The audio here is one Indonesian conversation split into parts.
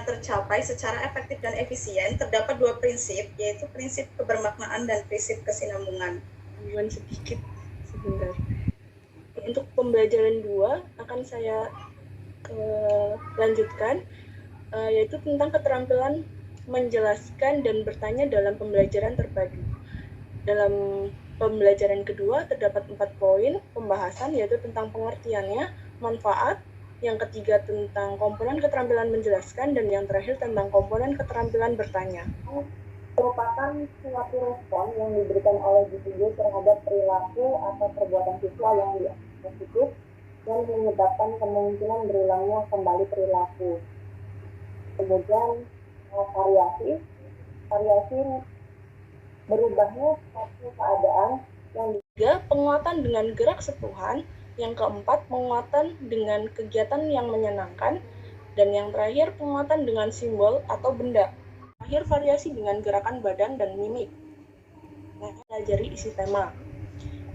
tercapai secara efektif dan efisien, terdapat dua prinsip, yaitu prinsip kebermaknaan dan prinsip kesinambungan. Gangguan sedikit sebentar. Untuk pembelajaran 2 akan saya lanjutkan, yaitu tentang keterampilan menjelaskan dan bertanya dalam pembelajaran terpadu. Dalam pembelajaran kedua terdapat 4 poin pembahasan, yaitu tentang pengertiannya, manfaat, yang ketiga tentang komponen keterampilan menjelaskan, dan yang terakhir tentang komponen keterampilan bertanya. Merupakan suatu respon yang diberikan oleh individu terhadap perilaku atau perbuatan siswa yang positif dan menyebabkan kemungkinan berulangnya kembali perilaku. Kemudian variasi berubahnya suatu keadaan. Yang ketiga, penguatan dengan gerak sentuhan. Yang keempat, penguatan dengan kegiatan yang menyenangkan. Dan yang terakhir, penguatan dengan simbol atau benda. Terakhir, variasi dengan gerakan badan dan mimik. Nah, pelajari isi tema.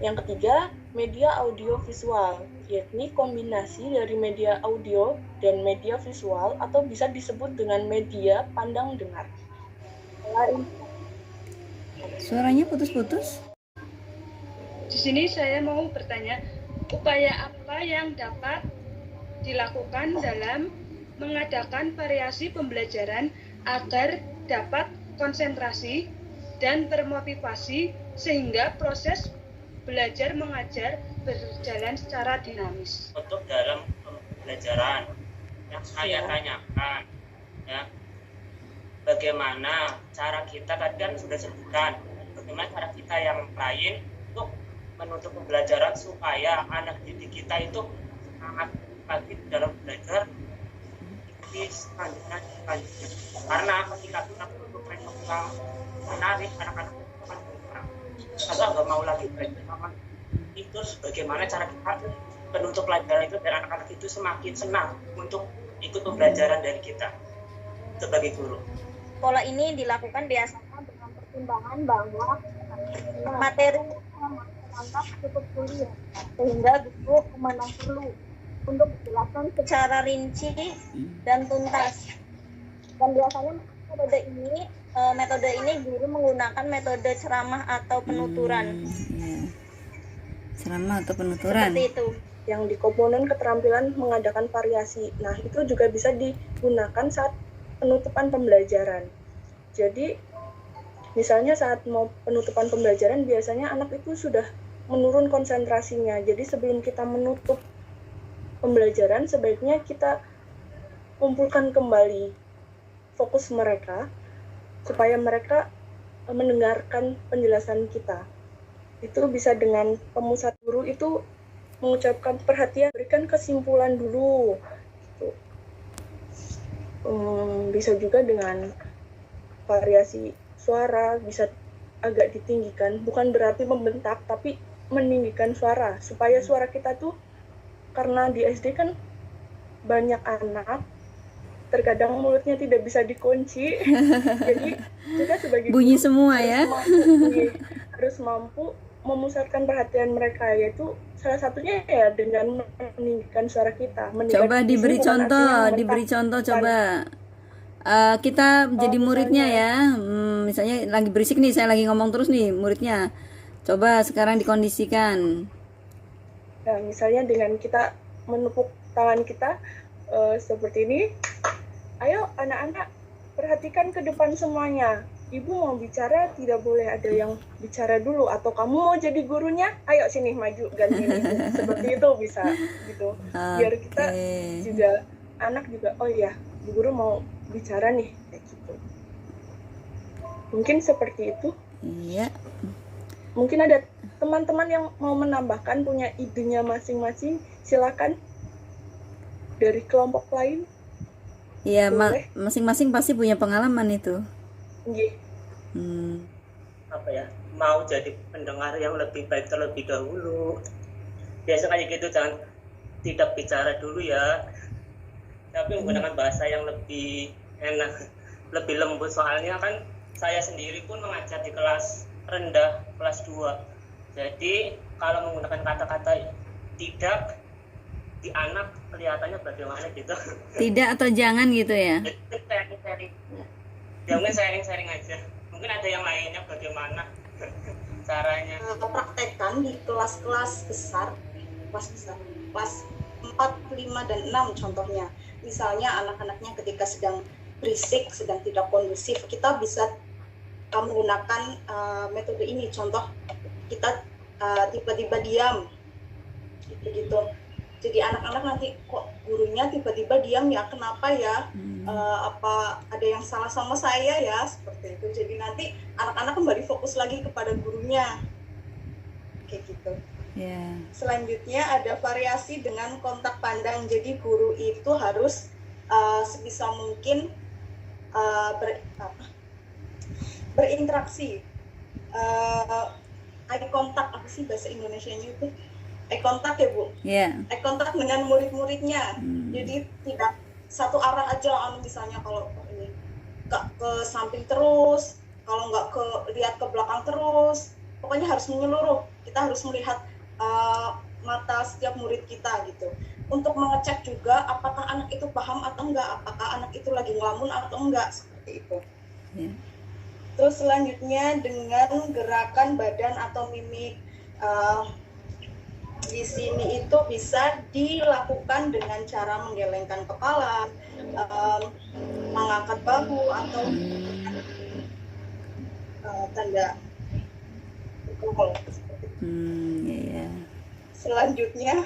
Yang ketiga, media audio visual, yakni kombinasi dari media audio dan media visual atau bisa disebut dengan media pandang dengar. Suaranya putus-putus. Di sini saya mau bertanya, upaya apa yang dapat dilakukan dalam mengadakan variasi pembelajaran agar dapat konsentrasi dan termotivasi sehingga proses belajar mengajar berjalan secara dinamis. Untuk dalam pembelajaran yang saya tanyakan, ya, bagaimana cara kita, tadi kan sudah sebutkan, bagaimana cara kita yang lain untuk menutup pembelajaran supaya anak didik kita itu sangat lagi dalam belajar di selanjutnya. Karena ketika kita menutup mereka menarik anak-anak atau nggak mau lagi belajar sama itu, bagaimana cara kita penutup pelajaran itu dan anak-anak itu semakin senang untuk ikut pembelajaran dari kita sebagai guru. Pola ini dilakukan biasanya dengan pertimbangan bahwa materi menangkap cukup kuliah, sehingga guru memandang perlu untuk dijelaskan secara rinci dan tuntas. Dan biasanya metode ini guru menggunakan metode ceramah atau penuturan. Ceramah atau penuturan. Seperti itu. Yang di komponen keterampilan mengadakan variasi. Nah, itu juga bisa digunakan saat penutupan pembelajaran. Jadi, misalnya saat mau penutupan pembelajaran, biasanya anak itu sudah menurun konsentrasinya. Jadi sebelum kita menutup pembelajaran, sebaiknya kita kumpulkan kembali fokus mereka supaya mereka mendengarkan penjelasan kita. Itu bisa dengan pemusat guru itu mengucapkan perhatian, berikan kesimpulan dulu. Gitu. Bisa juga dengan variasi suara, bisa agak ditinggikan, bukan berarti membentak, tapi meninggikan suara, supaya suara kita tuh, karena di SD kan banyak anak, terkadang mulutnya tidak bisa dikunci, jadi kita sebagai bunyi guru semua ya, harus mampu memusatkan perhatian mereka, yaitu salah satunya ya dengan meninggikan suara kita. Coba diberi contoh, coba. Kita jadi muridnya ya, misalnya lagi berisik nih, saya lagi ngomong terus nih muridnya. Coba sekarang dikondisikan. Nah, misalnya dengan kita menepuk tangan kita seperti ini. Ayo anak-anak, perhatikan ke depan semuanya. Ibu mau bicara, tidak boleh ada yang bicara dulu. Atau kamu mau jadi gurunya, ayo sini maju ganti ibu. Seperti itu bisa gitu. Biar kita juga, anak juga, oh iya, bu guru mau bicara nih, kayak gitu. Mungkin seperti itu. Iya. Mungkin ada teman-teman yang mau menambahkan, punya idenya masing-masing, silakan. Dari kelompok lain. Iya, masing-masing pasti punya pengalaman itu. Iya. Apa ya? Mau jadi pendengar yang lebih baik terlebih dahulu. Biasa kayak gitu, jangan tidak bicara dulu ya. Tapi menggunakan bahasa yang lebih enak, lebih lembut. Soalnya kan saya sendiri pun mengajar di kelas rendah, kelas 2. Jadi kalau menggunakan kata-kata tidak, di anak kelihatannya bagaimana gitu. Tidak atau jangan gitu ya. Jadi dari Ya mungkin sharing-sharing aja. Mungkin ada yang lainnya bagaimana caranya. Praktekkan di kelas-kelas besar, kelas 4, 5, dan 6 contohnya. Misalnya anak-anaknya ketika sedang berisik, sedang tidak kondusif, kita bisa menggunakan metode ini. Contoh, kita tiba-tiba diam, gitu. Jadi anak-anak nanti kok gurunya tiba-tiba diam ya, kenapa ya? Apa ada yang salah sama saya ya? Seperti itu. Jadi nanti anak-anak kembali fokus lagi kepada gurunya, kayak gitu. Ya. Selanjutnya ada variasi dengan kontak pandang. Jadi guru itu harus sebisa mungkin berinteraksi. Eye contact, apa sih bahasa Indonesianya itu? Eye contact ya Bu? Ya. Eye contact dengan murid-muridnya. Jadi tidak satu arah aja, misalnya kalau ini ke samping terus, kalau nggak lihat ke belakang terus, pokoknya harus menyeluruh. Kita harus melihat mata setiap murid kita gitu, untuk mengecek juga apakah anak itu paham atau enggak, apakah anak itu lagi ngelamun atau enggak, seperti itu. Ya. Terus selanjutnya dengan gerakan badan atau mimik. Di sini itu bisa dilakukan dengan cara menggelengkan kepala, mengangkat bahu, atau tanda pukul. Ya. Selanjutnya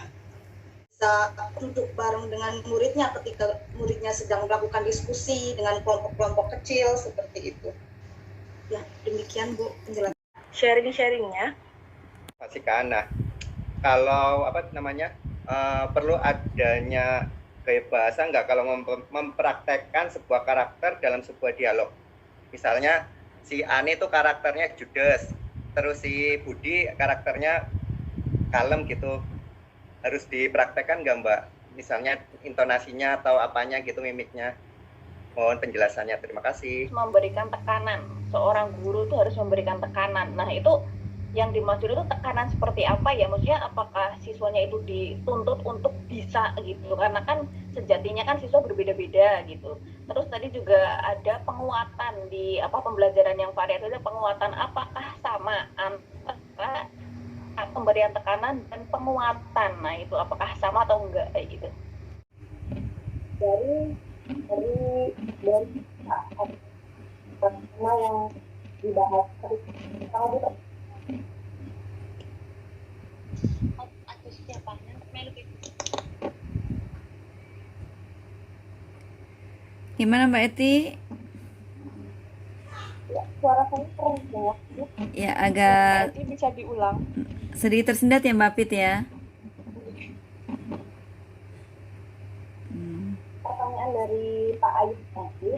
bisa duduk bareng dengan muridnya ketika muridnya sedang melakukan diskusi dengan kelompok-kelompok kecil, seperti itu. Ya, demikian Bu penjelasan. Sharing-sharingnya. Masih Ana. Kalau perlu adanya gaya bahasa nggak kalau mempraktekkan sebuah karakter dalam sebuah dialog. Misalnya si Ani itu karakternya judes, terus si Budi karakternya kalem gitu. Harus dipraktekkan nggak Mbak? Misalnya intonasinya atau apanya gitu, mimiknya. Mohon penjelasannya, terima kasih. memberikan tekanan. Seorang guru itu harus memberikan tekanan. Nah, itu yang dimaksud itu tekanan seperti apa ya? Maksudnya apakah siswanya itu dituntut untuk bisa gitu? Karena kan sejatinya kan siswa berbeda-beda gitu. Terus tadi juga ada penguatan di pembelajaran yang variatif, penguatan apakah sama antara pemberian tekanan dan penguatan. Nah, itu apakah sama atau enggak gitu? Dari tema yang dibahas tadi, Gimana Mbak Eti? suara saya keren banget. Ya, agak Nanti bisa diulang. sedikit tersendat ya Mbak Pit ya. Pertanyaan dari Pak Ayub tadi,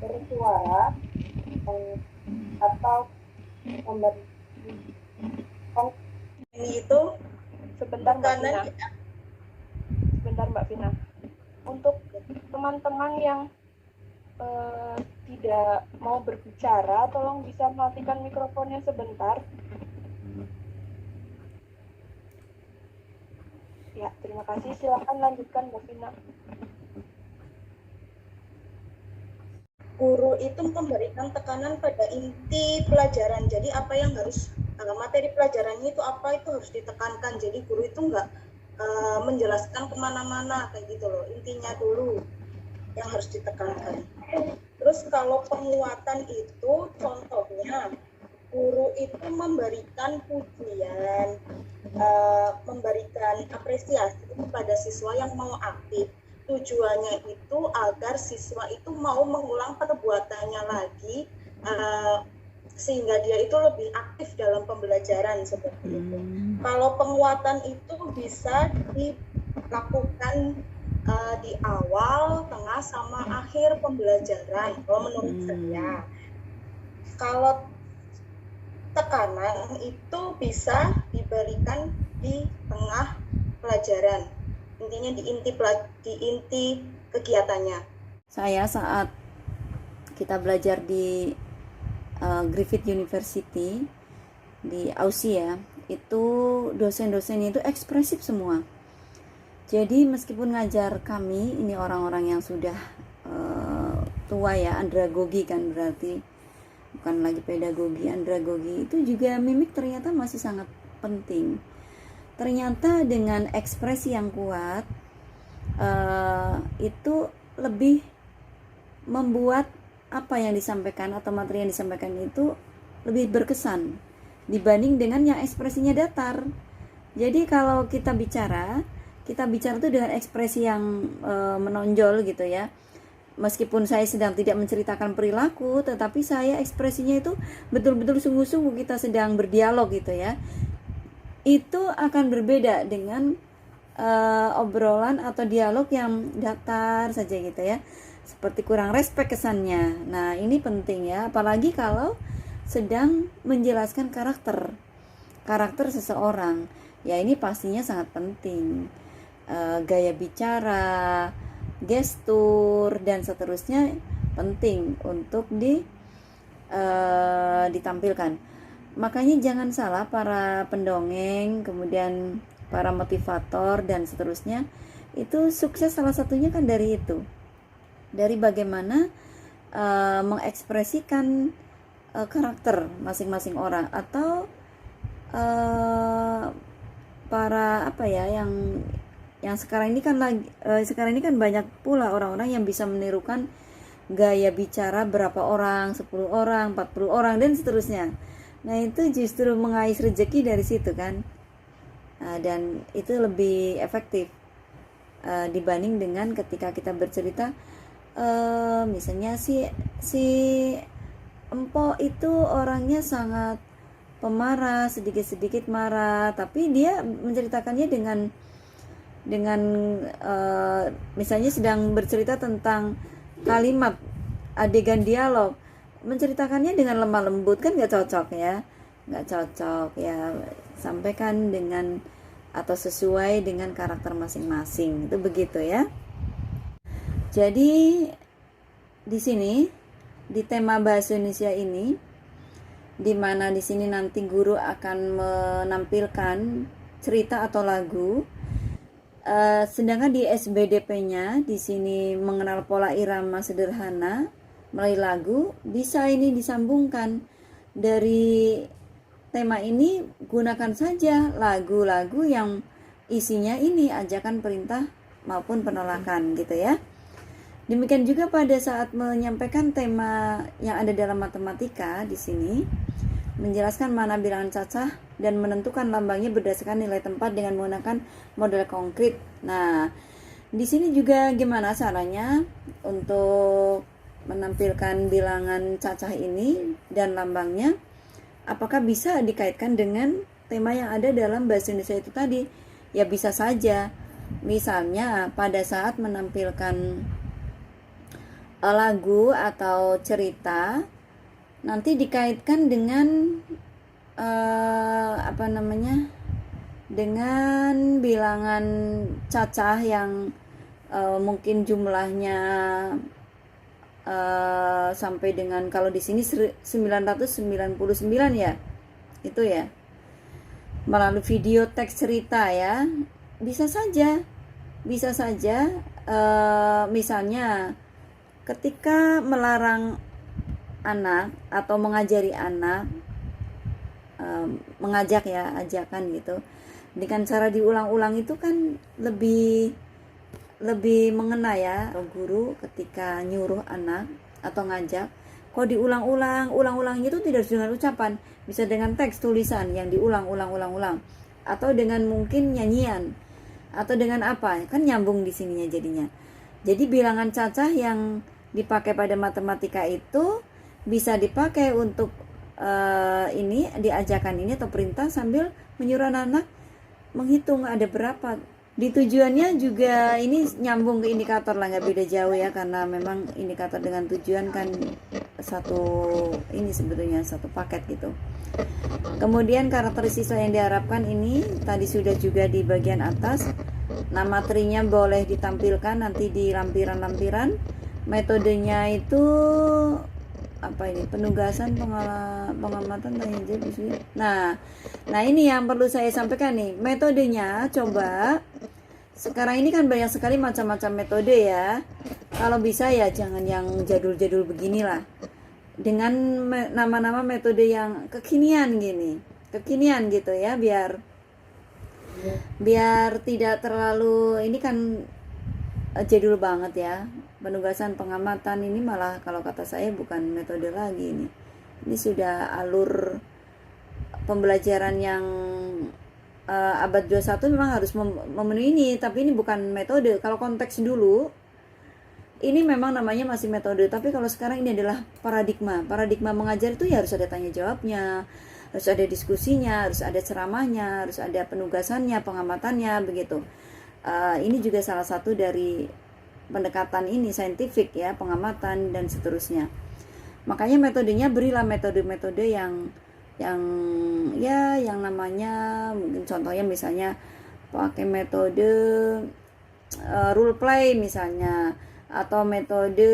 bersuara atau memberi Ini itu sebentar Mbak tekanan Vina. Sebentar Mbak Vina. Untuk teman-teman yang tidak mau berbicara, tolong bisa matikan mikrofonnya sebentar. Ya, terima kasih. Silakan lanjutkan Mbak Vina. guru itu memberikan tekanan pada inti pelajaran. Jadi apa yang harus materi pelajarannya itu apa, itu harus ditekankan. Jadi guru itu nggak menjelaskan kemana-mana kayak gitu loh. Intinya dulu yang harus ditekankan. Terus kalau penguatan itu contohnya guru itu memberikan pujian, memberikan apresiasi kepada siswa yang mau aktif. Tujuannya itu agar siswa itu mau mengulang perbuatannya lagi, sehingga dia itu lebih aktif dalam pembelajaran, seperti itu. Kalau penguatan itu bisa dilakukan di awal, tengah, sama akhir pembelajaran, kalau menurut saya. Kalau tekanan itu bisa diberikan di tengah pelajaran, intinya di inti kegiatannya. Saya saat kita belajar di Griffith University di Aussie ya, itu dosen-dosennya itu ekspresif semua. Jadi meskipun ngajar kami ini orang-orang yang sudah tua ya, andragogi kan berarti, bukan lagi pedagogi, andragogi, itu juga mimik ternyata masih sangat penting. Ternyata dengan ekspresi yang kuat itu lebih membuat apa yang disampaikan atau materi yang disampaikan itu lebih berkesan dibanding dengan yang ekspresinya datar. Jadi kalau kita bicara itu dengan ekspresi yang menonjol gitu ya. Meskipun saya sedang tidak menceritakan perilaku, tetapi saya ekspresinya itu betul-betul sungguh-sungguh kita sedang berdialog gitu ya. Itu akan berbeda dengan obrolan atau dialog yang datar saja gitu ya. Seperti kurang respect kesannya. Nah, ini penting ya, apalagi kalau sedang menjelaskan karakter seseorang. Ya, ini pastinya sangat penting. Gaya bicara, gestur, dan seterusnya penting untuk ditampilkan. Makanya jangan salah para pendongeng, kemudian para motivator dan seterusnya, itu sukses salah satunya kan dari itu, dari bagaimana mengekspresikan karakter masing-masing orang, atau para apa ya yang sekarang ini kan banyak pula orang-orang yang bisa menirukan gaya bicara berapa orang, 10 orang, 40 orang dan seterusnya. Nah, itu justru mengais rezeki dari situ kan. Dan itu lebih efektif dibanding dengan ketika kita bercerita misalnya si Empo itu orangnya sangat pemarah, sedikit-sedikit marah, tapi dia menceritakannya dengan misalnya sedang bercerita tentang kalimat adegan dialog, menceritakannya dengan lemah lembut, kan nggak cocok ya. Sampaikan dengan atau sesuai dengan karakter masing-masing, itu begitu ya. Jadi di sini di tema bahasa Indonesia ini, di mana di sini nanti guru akan menampilkan cerita atau lagu. Sedangkan di SBDP-nya di sini mengenal pola irama sederhana melalui lagu, bisa ini disambungkan dari tema ini. Gunakan saja lagu-lagu yang isinya ini ajakan, perintah maupun penolakan gitu ya. Demikian juga pada saat menyampaikan tema yang ada dalam matematika di sini, menjelaskan mana bilangan cacah dan menentukan lambangnya berdasarkan nilai tempat dengan menggunakan model konkret. Nah, di sini juga gimana caranya untuk menampilkan bilangan cacah ini dan lambangnya? Apakah bisa dikaitkan dengan tema yang ada dalam bahasa Indonesia itu tadi? Ya bisa saja. Misalnya pada saat menampilkan lagu atau cerita, nanti dikaitkan dengan dengan bilangan cacah yang mungkin jumlahnya sampai dengan, kalau di sini 999 ya, itu ya, melalui video teks cerita ya. Bisa saja misalnya ketika melarang anak atau mengajari anak, mengajak ya, ajakan gitu, dengan cara diulang-ulang itu kan lebih mengena ya. Guru ketika nyuruh anak atau ngajak, kok diulang-ulangnya itu tidak dengan ucapan, bisa dengan teks tulisan yang diulang-ulang, atau dengan mungkin nyanyian, atau dengan apa, kan nyambung di sininya jadinya. Jadi bilangan cacah yang dipakai pada matematika itu bisa dipakai untuk ini, diajakan ini atau perintah sambil menyuruh anak menghitung ada berapa. Di tujuannya juga ini nyambung ke indikator lah, nggak beda jauh ya, karena memang indikator dengan tujuan kan sebetulnya satu paket gitu. Kemudian karakteristik siswa yang diharapkan ini tadi sudah juga di bagian atas. Nah, materinya boleh ditampilkan nanti di lampiran-lampiran. Metodenya itu apa ini? Penugasan, pengamatan, tanya jawab, Nah ini yang perlu saya sampaikan nih. Metodenya coba Sekarang ini kan banyak sekali macam-macam metode ya. Kalau bisa ya jangan yang jadul-jadul beginilah. Dengan nama-nama metode yang kekinian gini. Kekinian gitu ya, biar tidak terlalu, ini kan jadul banget ya. Penugasan pengamatan ini malah kalau kata saya bukan metode lagi ini. Ini sudah alur pembelajaran yang abad 21 memang harus memenuhi ini, tapi ini bukan metode. Kalau konteks dulu ini memang namanya masih metode, tapi kalau sekarang ini adalah paradigma. Paradigma mengajar itu ya harus ada tanya jawabnya, harus ada diskusinya, harus ada ceramahnya, harus ada penugasannya, pengamatannya, begitu. Ini juga salah satu dari pendekatan ini, saintifik ya, pengamatan dan seterusnya. Makanya metodenya berilah metode-metode yang namanya, mungkin contohnya misalnya pakai metode role play misalnya, atau metode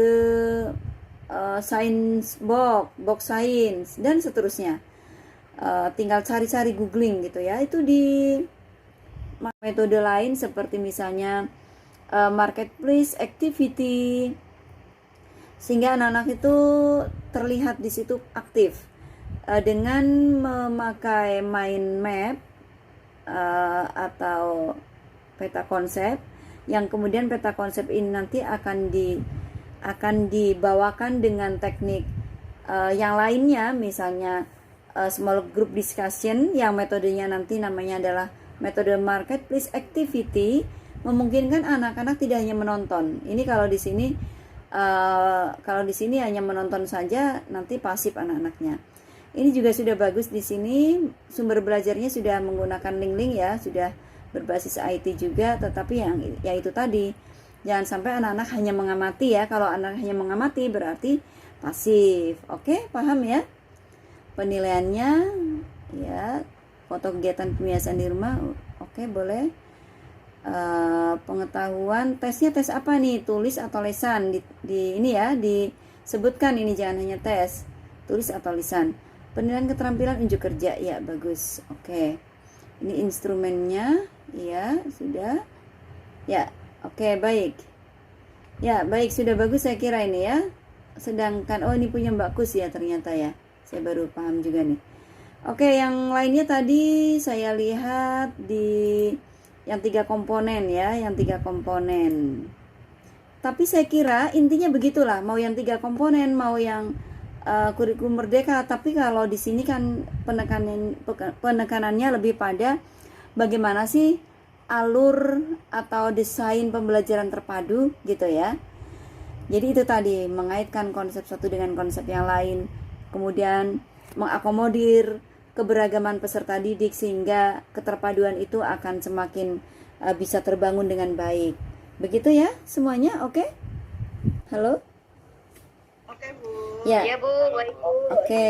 science box science dan seterusnya. Tinggal cari-cari googling gitu ya. Itu di metode lain seperti misalnya marketplace activity, sehingga anak-anak itu terlihat di situ aktif. Dengan memakai mind map atau peta konsep, yang kemudian peta konsep ini nanti akan dibawakan dengan teknik yang lainnya, misalnya small group discussion yang metodenya nanti namanya adalah metode marketplace activity, memungkinkan anak-anak tidak hanya menonton. Ini kalau di sini hanya menonton saja, nanti pasif anak-anaknya. Ini juga sudah bagus di sini, sumber belajarnya sudah menggunakan link-link ya, sudah berbasis IT juga, tetapi yang itu tadi, jangan sampai anak-anak hanya mengamati ya. Kalau anak hanya mengamati berarti pasif. Oke, paham ya? Penilaiannya ya, foto kegiatan pembiasaan di rumah, oke boleh. Pengetahuan, tesnya tes apa nih? Tulis atau lisan? Di ini ya, disebutkan ini, jangan hanya tes, tulis atau lisan. Penilaian keterampilan unjuk kerja, ya bagus. Oke. Ini instrumennya, ya sudah. Ya, oke baik. Ya baik, sudah bagus saya kira ini ya. Sedangkan ini punya Mbak Kus ya ternyata ya. Saya baru paham juga nih. Oke, yang lainnya tadi saya lihat di yang 3 komponen ya, yang 3 komponen. Tapi saya kira intinya begitulah, mau yang 3 komponen, mau yang kurikulum merdeka, tapi kalau di sini kan penekanannya lebih pada bagaimana sih alur atau desain pembelajaran terpadu gitu ya. Jadi itu tadi, mengaitkan konsep satu dengan konsep yang lain, kemudian mengakomodir keberagaman peserta didik sehingga keterpaduan itu akan semakin bisa terbangun dengan baik. Begitu ya semuanya, oke? Halo? Oke, Bu. Ya. Ya Bu, baik Bu. Oke.